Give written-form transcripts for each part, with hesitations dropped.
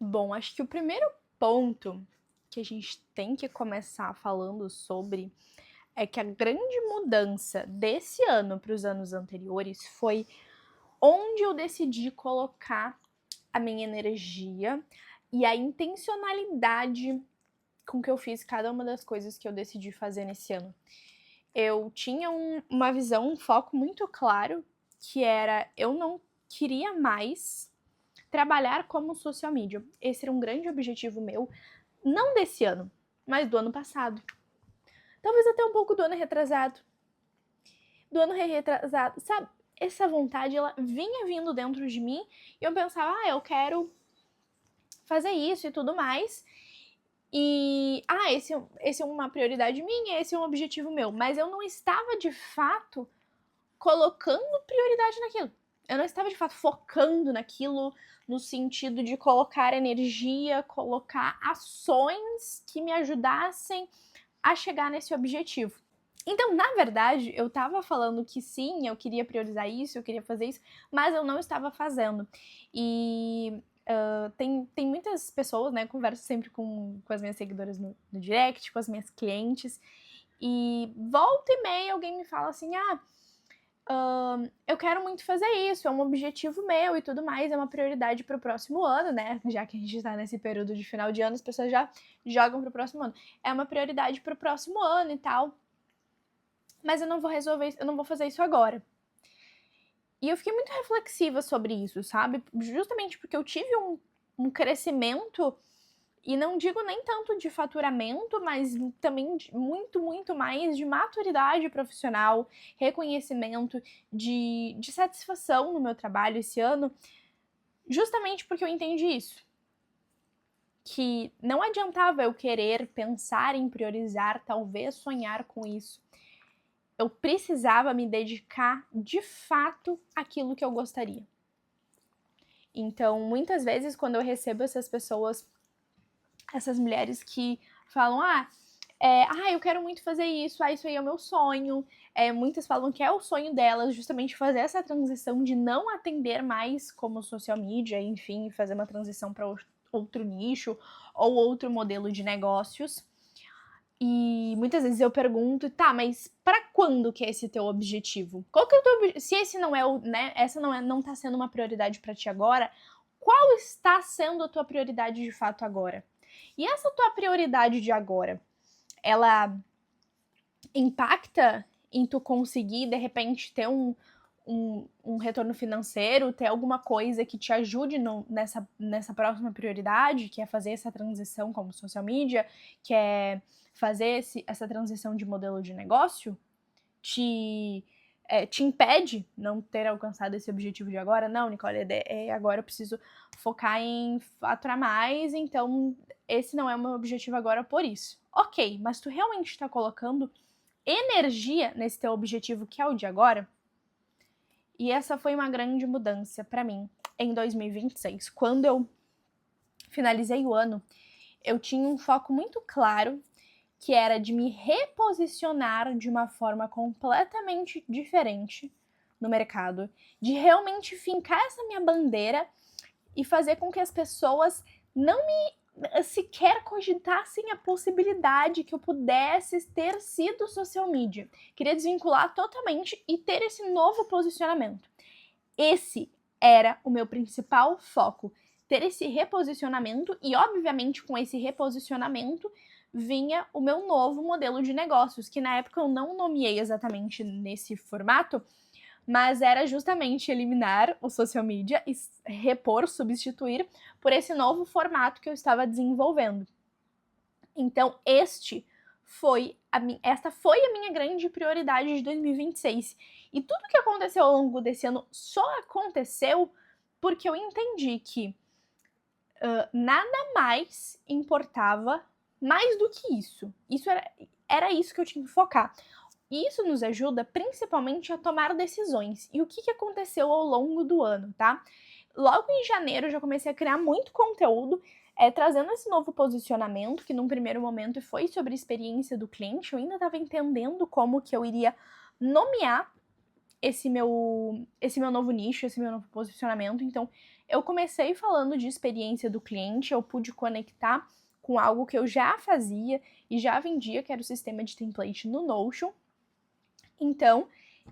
Bom, acho que o primeiro ponto que a gente tem que começar falando sobre é que a grande mudança desse ano para os anos anteriores foi onde eu decidi colocar a minha energia e a intencionalidade com que eu fiz cada uma das coisas que eu decidi fazer nesse ano. Eu tinha uma visão, um foco muito claro, que era eu não queria mais trabalhar como social media. Esse era um grande objetivo meu, não desse ano, mas do ano passado. Talvez até um pouco do ano retrasado. Do ano retrasado, sabe? Essa vontade, ela vinha vindo dentro de mim e eu pensava, eu quero fazer isso e tudo mais. E, esse é uma prioridade minha, esse é um objetivo meu. Mas eu não estava, de fato, colocando prioridade naquilo. Eu não estava, de fato, focando naquilo no sentido de colocar energia, colocar ações que me ajudassem a chegar nesse objetivo. Então, na verdade, eu tava falando que sim, eu queria priorizar isso, eu queria fazer isso, mas eu não estava fazendo. E tem muitas pessoas, né? Converso sempre com as minhas seguidoras no direct, com as minhas clientes, e volta e meia alguém me fala assim: eu quero muito fazer isso, é um objetivo meu e tudo mais, é uma prioridade pro próximo ano, né? Já que a gente tá nesse período de final de ano, as pessoas já jogam pro próximo ano. É uma prioridade pro próximo ano e tal. Mas eu não vou resolver isso, eu não vou fazer isso agora. E eu fiquei muito reflexiva sobre isso, sabe? Justamente porque eu tive um crescimento, e não digo nem tanto de faturamento, mas também muito mais de maturidade profissional, reconhecimento, de satisfação no meu trabalho esse ano, justamente porque eu entendi isso. Que não adiantava eu querer pensar em priorizar, talvez sonhar com isso. Eu precisava me dedicar de fato àquilo que eu gostaria. Então, muitas vezes, quando eu recebo essas pessoas, essas mulheres que falam, eu quero muito fazer isso, isso aí é o meu sonho. Muitas falam que é o sonho delas, justamente fazer essa transição de não atender mais como social media, enfim, fazer uma transição para outro nicho ou outro modelo de negócios. E muitas vezes eu pergunto, tá, mas para quando que é esse teu objetivo? Qual que é o teu objetivo? Se esse não é o, né, essa não tá sendo uma prioridade para ti agora, qual está sendo a tua prioridade de fato agora? E essa tua prioridade de agora, ela impacta em tu conseguir, de repente, ter um retorno financeiro, ter alguma coisa que te ajude nessa próxima prioridade, que é fazer essa transição como social media, que é fazer essa transição de modelo de negócio, te impede não ter alcançado esse objetivo de agora? Não, Nicole, agora eu preciso focar em faturar mais, então esse não é o meu objetivo agora por isso. Ok, mas tu realmente está colocando energia nesse teu objetivo que é o de agora? E essa foi uma grande mudança para mim em 2026. Quando eu finalizei o ano, eu tinha um foco muito claro, que era de me reposicionar de uma forma completamente diferente no mercado, de realmente fincar essa minha bandeira e fazer com que as pessoas não me sequer cogitassem a possibilidade que eu pudesse ter sido social media. Queria desvincular totalmente e ter esse novo posicionamento. Esse era o meu principal foco, ter esse reposicionamento, e obviamente com esse reposicionamento vinha o meu novo modelo de negócios, que na época eu não nomeei exatamente nesse formato, mas era justamente eliminar o social media e repor, substituir por esse novo formato que eu estava desenvolvendo. Então, esta foi a minha grande prioridade de 2026. E tudo que aconteceu ao longo desse ano só aconteceu porque eu entendi que nada mais importava mais do que isso. Isso era isso que eu tinha que focar. E isso nos ajuda principalmente a tomar decisões. E o que aconteceu ao longo do ano, tá? Logo em janeiro eu já comecei a criar muito conteúdo, trazendo esse novo posicionamento, que num primeiro momento foi sobre a experiência do cliente. Eu ainda estava entendendo como que eu iria nomear esse meu novo nicho, esse meu novo posicionamento. Então, eu comecei falando de experiência do cliente, eu pude conectar com algo que eu já fazia e já vendia, que era o sistema de template no Notion. Então,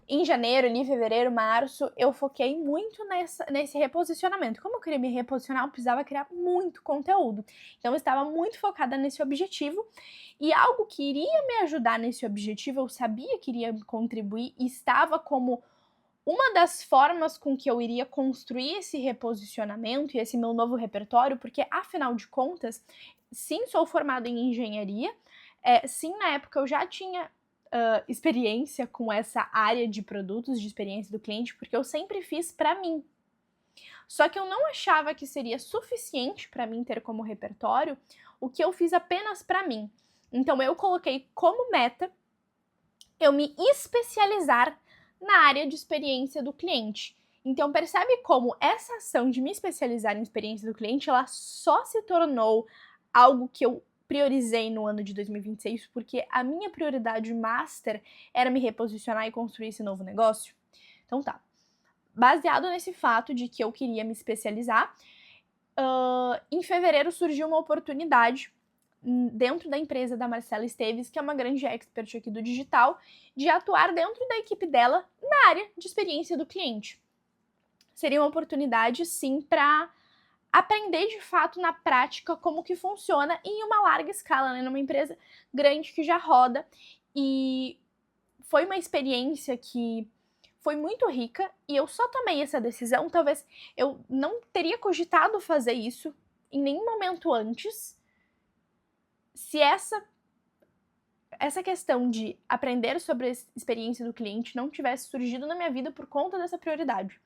em janeiro, ali, fevereiro, março, eu foquei muito nesse reposicionamento. Como eu queria me reposicionar, eu precisava criar muito conteúdo. Então, eu estava muito focada nesse objetivo. E algo que iria me ajudar nesse objetivo, eu sabia que iria contribuir e estava como uma das formas com que eu iria construir esse reposicionamento e esse meu novo repertório, porque, afinal de contas, sim, sou formada em engenharia, sim, na época eu já tinha experiência com essa área de produtos, de experiência do cliente, porque eu sempre fiz para mim. Só que eu não achava que seria suficiente para mim ter como repertório o que eu fiz apenas para mim. Então eu coloquei como meta eu me especializar na área de experiência do cliente. Então percebe como essa ação de me especializar em experiência do cliente, ela só se tornou algo que eu priorizei no ano de 2026, porque a minha prioridade master era me reposicionar e construir esse novo negócio. Então tá. Baseado nesse fato de que eu queria me especializar, em fevereiro surgiu uma oportunidade dentro da empresa da Marcela Esteves, que é uma grande expert aqui do digital, de atuar dentro da equipe dela na área de experiência do cliente. Seria uma oportunidade, sim, para aprender de fato na prática como que funciona em uma larga escala, né? Numa empresa grande que já roda. E foi uma experiência que foi muito rica e eu só tomei essa decisão, talvez eu não teria cogitado fazer isso em nenhum momento antes, se essa questão de aprender sobre a experiência do cliente não tivesse surgido na minha vida por conta dessa prioridade.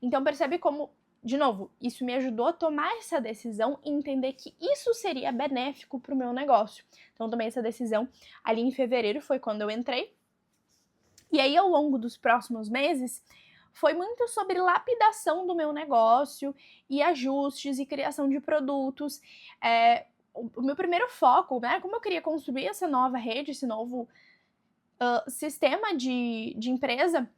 Então percebe como, de novo, isso me ajudou a tomar essa decisão e entender que isso seria benéfico para o meu negócio. Então tomei essa decisão ali em fevereiro, foi quando eu entrei. E aí, ao longo dos próximos meses, foi muito sobre lapidação do meu negócio e ajustes e criação de produtos. O meu primeiro foco, né, como eu queria construir essa nova rede, esse novo sistema de empresa,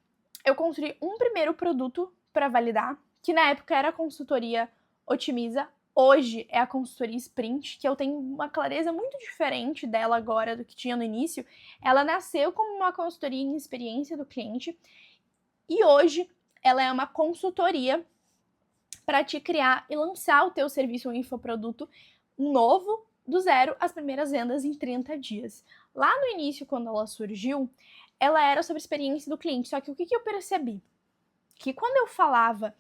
eu construí um primeiro produto para validar, que na época era a consultoria Otimiza, hoje é a consultoria Sprint, que eu tenho uma clareza muito diferente dela agora do que tinha no início. Ela nasceu como uma consultoria em experiência do cliente e hoje ela é uma consultoria para te criar e lançar o teu serviço ou infoproduto novo, do zero, as primeiras vendas em 30 dias. Lá no início, quando ela surgiu, ela era sobre experiência do cliente, só que o que eu percebi? Que quando eu falava,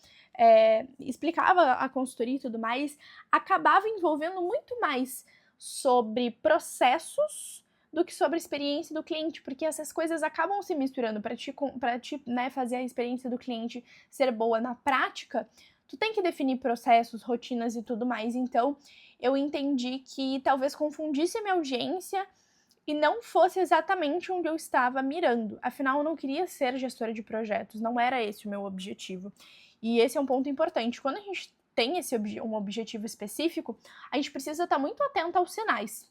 explicava a consultoria e tudo mais, acabava envolvendo muito mais sobre processos do que sobre a experiência do cliente, porque essas coisas acabam se misturando para te né, fazer a experiência do cliente ser boa na prática. Tu tem que definir processos, rotinas e tudo mais. Então, eu entendi que talvez confundisse a minha audiência e não fosse exatamente onde eu estava mirando. Afinal, eu não queria ser gestora de projetos, não era esse o meu objetivo. E esse é um ponto importante. Quando a gente tem um objetivo específico, a gente precisa estar muito atento aos sinais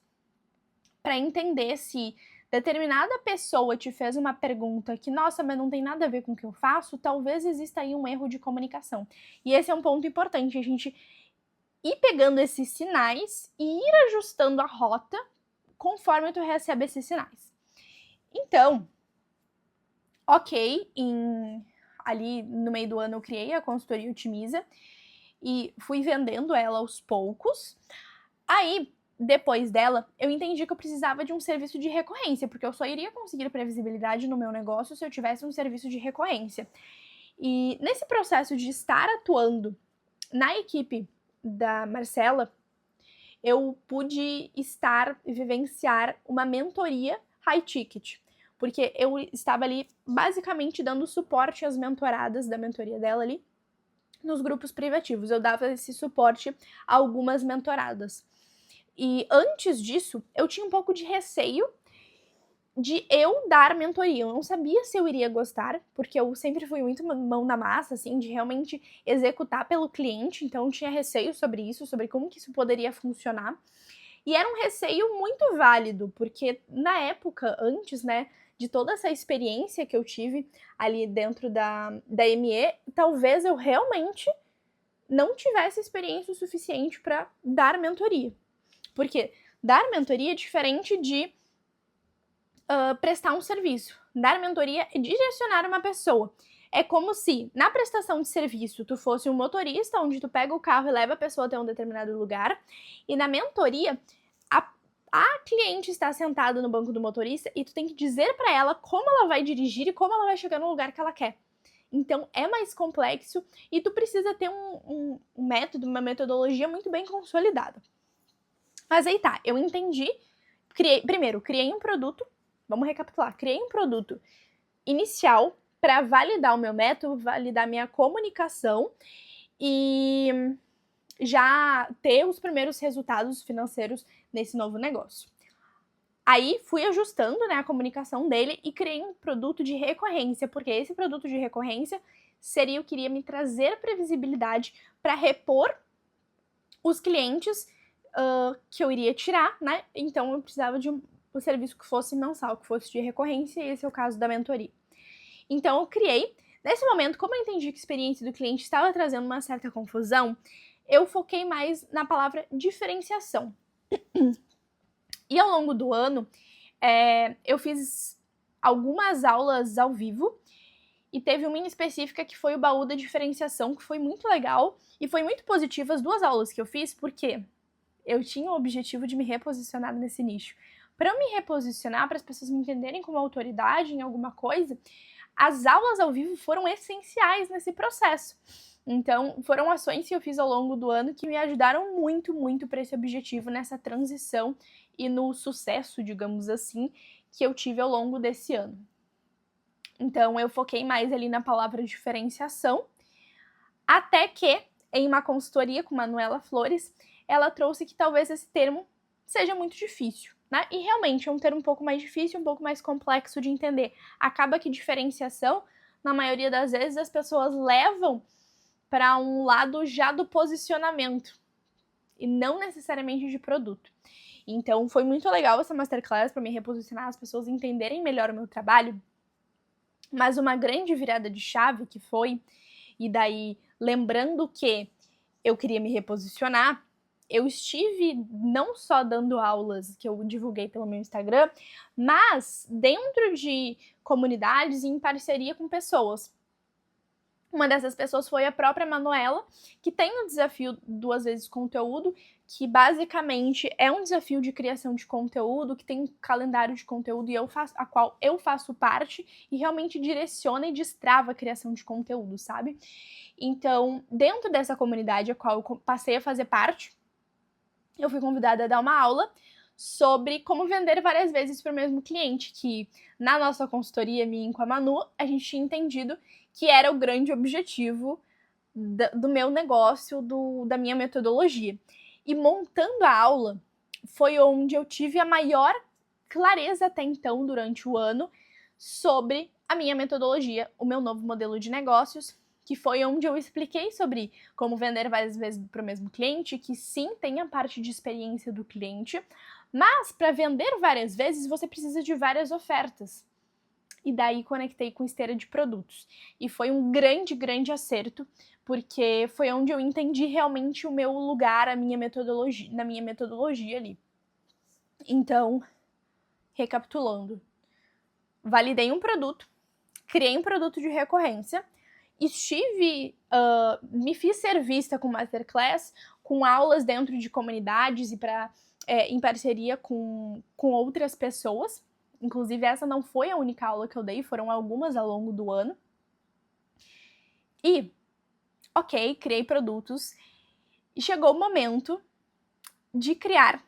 para entender se determinada pessoa te fez uma pergunta que, nossa, mas não tem nada a ver com o que eu faço, talvez exista aí um erro de comunicação. E esse é um ponto importante, a gente ir pegando esses sinais e ir ajustando a rota conforme tu recebe esses sinais. Então, ok, ali no meio do ano eu criei a consultoria Otimiza e fui vendendo ela aos poucos. Aí, depois dela, eu entendi que eu precisava de um serviço de recorrência, porque eu só iria conseguir previsibilidade no meu negócio se eu tivesse um serviço de recorrência. E nesse processo de estar atuando na equipe da Marcela, eu pude estar e vivenciar uma mentoria high ticket, porque eu estava ali basicamente dando suporte às mentoradas da mentoria dela ali nos grupos privativos. Eu dava esse suporte a algumas mentoradas. E antes disso, eu tinha um pouco de receio de eu dar mentoria. Eu não sabia se eu iria gostar, porque eu sempre fui muito mão na massa, assim, de realmente executar pelo cliente, então eu tinha receio sobre isso, sobre como que isso poderia funcionar. E era um receio muito válido, porque na época, antes, né, de toda essa experiência que eu tive ali dentro da ME, talvez eu realmente não tivesse experiência o suficiente para dar mentoria. Porque dar mentoria é diferente de prestar um serviço. Dar mentoria é direcionar uma pessoa. É como se, na prestação de serviço, tu fosse um motorista, onde tu pega o carro e leva a pessoa até um determinado lugar, e na mentoria, a cliente está sentada no banco do motorista e tu tem que dizer para ela como ela vai dirigir e como ela vai chegar no lugar que ela quer. Então, é mais complexo e tu precisa ter um método, uma metodologia muito bem consolidada. Mas aí tá, eu entendi. Criei um produto. Vamos recapitular. Criei um produto inicial para validar o meu método, validar minha comunicação e já ter os primeiros resultados financeiros nesse novo negócio. Aí fui ajustando, né, a comunicação dele e criei um produto de recorrência, porque esse produto de recorrência seria o que iria me trazer previsibilidade para repor os clientes que eu iria tirar, né? Então eu precisava de um serviço que fosse mensal, que fosse de recorrência, e esse é o caso da mentoria. Então eu criei. Nesse momento, como eu entendi que a experiência do cliente estava trazendo uma certa confusão, eu foquei mais na palavra diferenciação. E ao longo do ano, eu fiz algumas aulas ao vivo, e teve uma em específica que foi o baú da diferenciação, que foi muito legal, e foi muito positiva as 2 aulas que eu fiz, porque eu tinha o objetivo de me reposicionar nesse nicho. Para eu me reposicionar, para as pessoas me entenderem como autoridade em alguma coisa, as aulas ao vivo foram essenciais nesse processo. Então, foram ações que eu fiz ao longo do ano que me ajudaram muito, muito para esse objetivo, nessa transição e no sucesso, digamos assim, que eu tive ao longo desse ano. Então, eu foquei mais ali na palavra diferenciação, até que, em uma consultoria com Manuela Flores, ela trouxe que talvez esse termo seja muito difícil, né? E realmente é um termo um pouco mais difícil, um pouco mais complexo de entender. Acaba que diferenciação, na maioria das vezes, as pessoas levam para um lado já do posicionamento e não necessariamente de produto. Então, foi muito legal essa masterclass para me reposicionar, as pessoas entenderem melhor o meu trabalho. Mas uma grande virada de chave que foi, e daí lembrando que eu queria me reposicionar, eu estive não só dando aulas que eu divulguei pelo meu Instagram, mas dentro de comunidades e em parceria com pessoas. Uma dessas pessoas foi a própria Manuela, que tem o desafio 2 vezes conteúdo, que basicamente é um desafio de criação de conteúdo, que tem um calendário de conteúdo e a qual eu faço parte, e realmente direciona e destrava a criação de conteúdo, sabe? Então, dentro dessa comunidade a qual eu passei a fazer parte, eu fui convidada a dar uma aula sobre como vender várias vezes para o mesmo cliente, que na nossa consultoria, minha com a Manu, a gente tinha entendido que era o grande objetivo do meu negócio, da minha metodologia. E montando a aula, foi onde eu tive a maior clareza até então, durante o ano, sobre a minha metodologia, o meu novo modelo de negócios, que foi onde eu expliquei sobre como vender várias vezes para o mesmo cliente, que sim, tem a parte de experiência do cliente, mas para vender várias vezes, você precisa de várias ofertas. E daí conectei com esteira de produtos. E foi um grande, grande acerto, porque foi onde eu entendi realmente o meu lugar, na minha metodologia ali. Então, recapitulando, validei um produto, criei um produto de recorrência, me fiz ser vista com masterclass, com aulas dentro de comunidades e em parceria com outras pessoas. Inclusive, essa não foi a única aula que eu dei, foram algumas ao longo do ano. E, ok, criei produtos. E chegou o momento de criar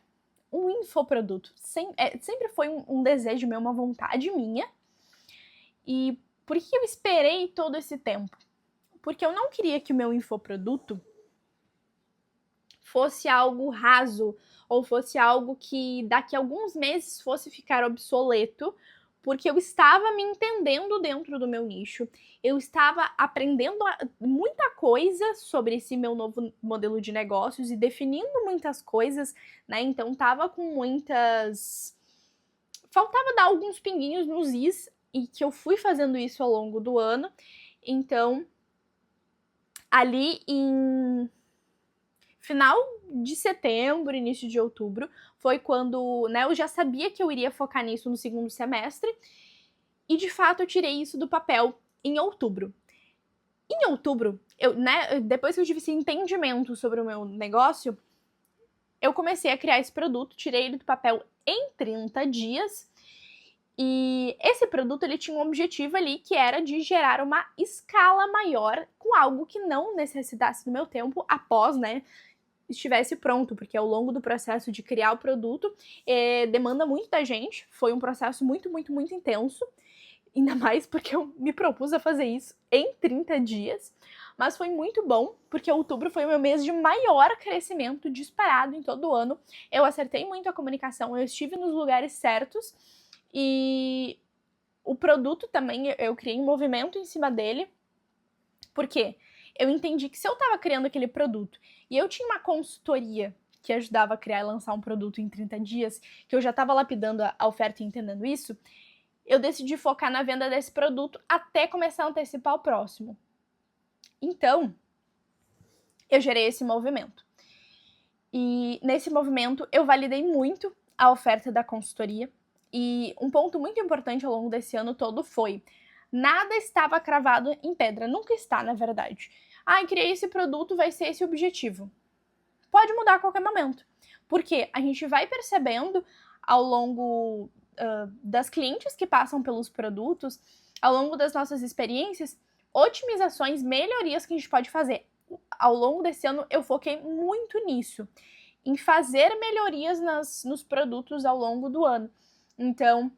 um infoproduto. Sempre foi um desejo meu, uma vontade minha. E por que eu esperei todo esse tempo? Porque eu não queria que o meu infoproduto fosse algo raso, ou fosse algo que daqui a alguns meses fosse ficar obsoleto, porque eu estava me entendendo dentro do meu nicho, eu estava aprendendo muita coisa sobre esse meu novo modelo de negócios e definindo muitas coisas, né? Então tava com faltava dar alguns pinguinhos nos is, e que eu fui fazendo isso ao longo do ano. Então, ali em final de setembro, início de outubro, foi quando, né, eu já sabia que eu iria focar nisso no segundo semestre, e de fato eu tirei isso do papel em outubro. Em outubro, depois que eu tive esse entendimento sobre o meu negócio, eu comecei a criar esse produto, tirei ele do papel em 30 dias, e esse produto ele tinha um objetivo ali que era de gerar uma escala maior com algo que não necessitasse do meu tempo após, né, estivesse pronto, porque ao longo do processo de criar o produto demanda muito da gente, foi um processo muito, muito, muito intenso, ainda mais porque eu me propus a fazer isso em 30 dias, mas foi muito bom, porque outubro foi o meu mês de maior crescimento disparado em todo o ano. Eu acertei muito a comunicação, eu estive nos lugares certos, e o produto também, eu criei um movimento em cima dele, porque eu entendi que se eu estava criando aquele produto e eu tinha uma consultoria que ajudava a criar e lançar um produto em 30 dias, que eu já estava lapidando a oferta e entendendo isso, eu decidi focar na venda desse produto até começar a antecipar o próximo. Então, eu gerei esse movimento. E nesse movimento eu validei muito a oferta da consultoria, e um ponto muito importante ao longo desse ano todo foi: nada estava cravado em pedra, nunca está, na verdade. Criei esse produto, vai ser esse o objetivo. Pode mudar a qualquer momento, porque a gente vai percebendo ao longo das clientes que passam pelos produtos, ao longo das nossas experiências, otimizações, melhorias que a gente pode fazer. Ao longo desse ano eu foquei muito nisso, em fazer melhorias nos produtos ao longo do ano. Então,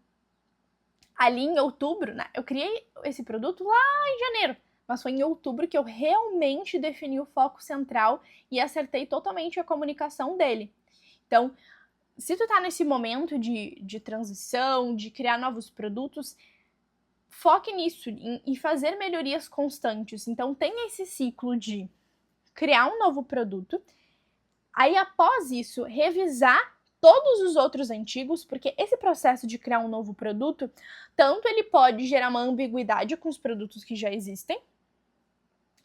ali em outubro, né, eu criei esse produto lá em janeiro, mas foi em outubro que eu realmente defini o foco central e acertei totalmente a comunicação dele. Então, se tu tá nesse momento de transição, de criar novos produtos, foque nisso, em fazer melhorias constantes. Então, tenha esse ciclo de criar um novo produto, aí após isso, revisar todos os outros antigos, porque esse processo de criar um novo produto, tanto ele pode gerar uma ambiguidade com os produtos que já existem,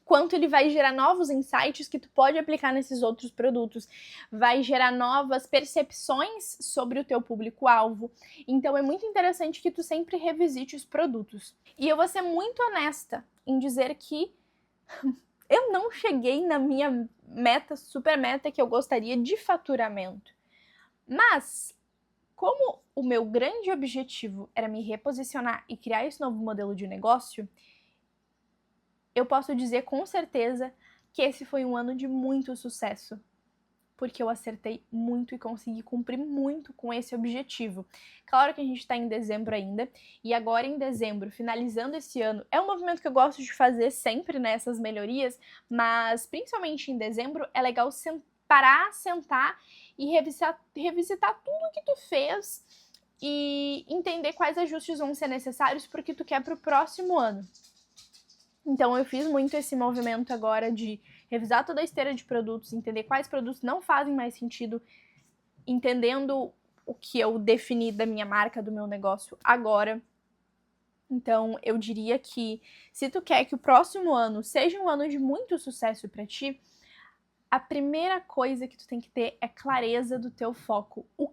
quanto ele vai gerar novos insights que tu pode aplicar nesses outros produtos, vai gerar novas percepções sobre o teu público-alvo. Então é muito interessante que tu sempre revisite os produtos. E eu vou ser muito honesta em dizer que eu não cheguei na minha meta, super meta que eu gostaria de faturamento. Mas, como o meu grande objetivo era me reposicionar e criar esse novo modelo de negócio, eu posso dizer com certeza que esse foi um ano de muito sucesso, porque eu acertei muito e consegui cumprir muito com esse objetivo. Claro que a gente está em dezembro ainda, e agora em dezembro, finalizando esse ano, é um movimento que eu gosto de fazer sempre, né, essas melhorias, mas principalmente em dezembro é legal parar, sentar e revisitar tudo que tu fez e entender quais ajustes vão ser necessários para o que tu quer para o próximo ano. Então eu fiz muito esse movimento agora de revisar toda a esteira de produtos, entender quais produtos não fazem mais sentido, entendendo o que eu defini da minha marca, do meu negócio agora. Então eu diria que se tu quer que o próximo ano seja um ano de muito sucesso para ti, a primeira coisa que tu tem que ter é clareza do teu foco. O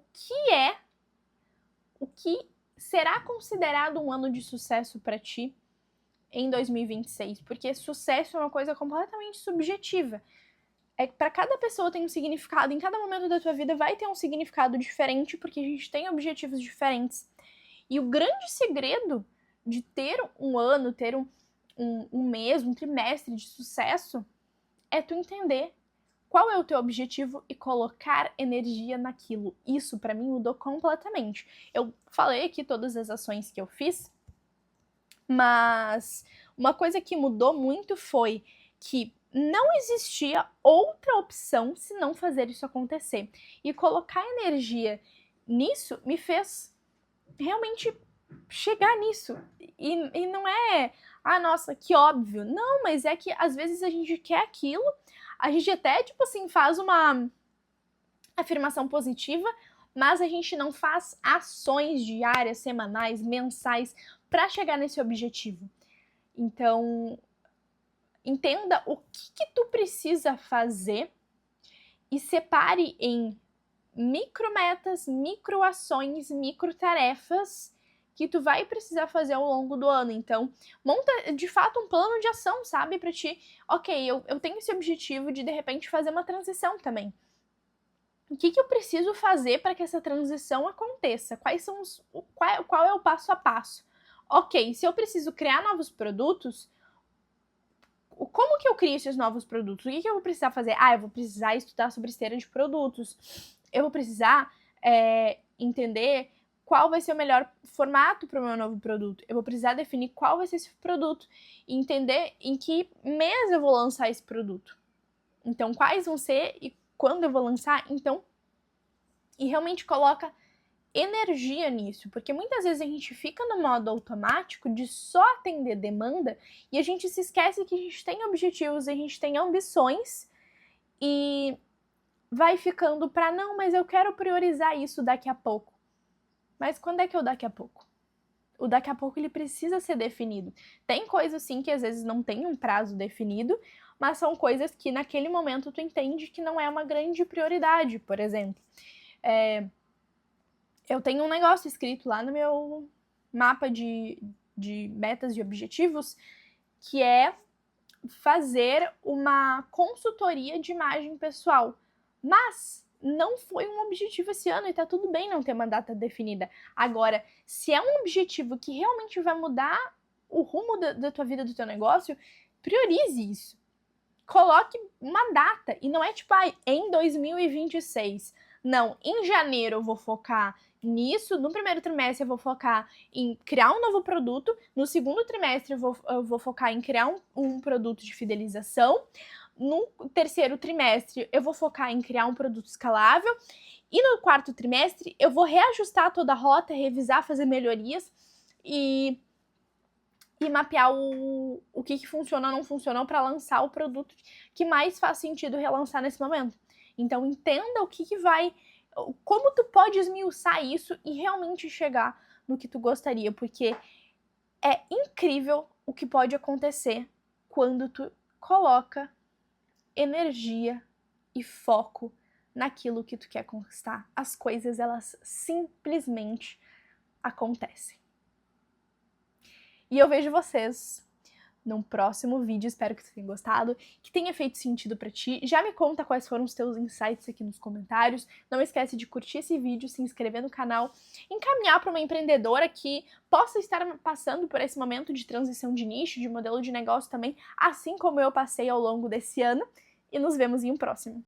que será considerado um ano de sucesso para ti em 2026, porque sucesso é uma coisa completamente subjetiva. Para cada pessoa tem um significado, em cada momento da tua vida vai ter um significado diferente, porque a gente tem objetivos diferentes. E o grande segredo de ter um ano, ter um mês, um trimestre de sucesso, é tu entender qual é o teu objetivo e colocar energia naquilo. Isso, para mim, mudou completamente. Eu falei aqui todas as ações que eu fiz, mas uma coisa que mudou muito foi que não existia outra opção se não fazer isso acontecer. E colocar energia nisso me fez realmente chegar nisso. E não é, nossa, que óbvio. Não, mas é que às vezes a gente quer aquilo, a gente até, tipo assim, faz uma afirmação positiva, mas a gente não faz ações diárias, semanais, mensais para chegar nesse objetivo. Então, entenda o que tu precisa fazer e separe em micrometas, microações, microtarefas que tu vai precisar fazer ao longo do ano. Então, monta de fato um plano de ação, sabe? Pra ti, ok, eu tenho esse objetivo de repente fazer uma transição também. O que eu preciso fazer para que essa transição aconteça? Qual é o passo a passo? Ok, se eu preciso criar novos produtos, como que eu crio esses novos produtos? O que eu vou precisar fazer? Eu vou precisar estudar sobre esteira de produtos. Eu vou precisar entender qual vai ser o melhor formato para o meu novo produto. Eu vou precisar definir qual vai ser esse produto e entender em que mês eu vou lançar esse produto. Então, quais vão ser e quando eu vou lançar. Então, e realmente coloca energia nisso, porque muitas vezes a gente fica no modo automático de só atender demanda e a gente se esquece que a gente tem objetivos, a gente tem ambições e vai ficando para não, mas eu quero priorizar isso daqui a pouco. Mas quando é que é o daqui a pouco? O daqui a pouco ele precisa ser definido. Tem coisas sim que às vezes não tem um prazo definido, mas são coisas que naquele momento tu entende que não é uma grande prioridade. Por exemplo, eu tenho um negócio escrito lá no meu mapa de metas e objetivos, que é fazer uma consultoria de imagem pessoal. Mas não foi um objetivo esse ano e tá tudo bem não ter uma data definida. Agora, se é um objetivo que realmente vai mudar o rumo da tua vida, do teu negócio, priorize isso. Coloque uma data. E não é tipo, em 2026. Não, em janeiro eu vou focar nisso, no primeiro trimestre eu vou focar em criar um novo produto, no segundo trimestre eu vou focar em criar um produto de fidelização, no terceiro trimestre eu vou focar em criar um produto escalável, e no quarto trimestre eu vou reajustar toda a rota, revisar, fazer melhorias e mapear o que funcionou ou não funcionou para lançar o produto que mais faz sentido relançar nesse momento. Então entenda o que vai, como tu pode esmiuçar isso e realmente chegar no que tu gostaria, porque é incrível o que pode acontecer quando tu coloca energia e foco naquilo que tu quer conquistar. As coisas, elas simplesmente acontecem. E eu vejo vocês num próximo vídeo, espero que você tenha gostado, que tenha feito sentido pra ti. Já me conta quais foram os teus insights aqui nos comentários. Não esquece de curtir esse vídeo, se inscrever no canal, encaminhar para uma empreendedora que possa estar passando por esse momento de transição de nicho, de modelo de negócio também, assim como eu passei ao longo desse ano. E nos vemos em um próximo.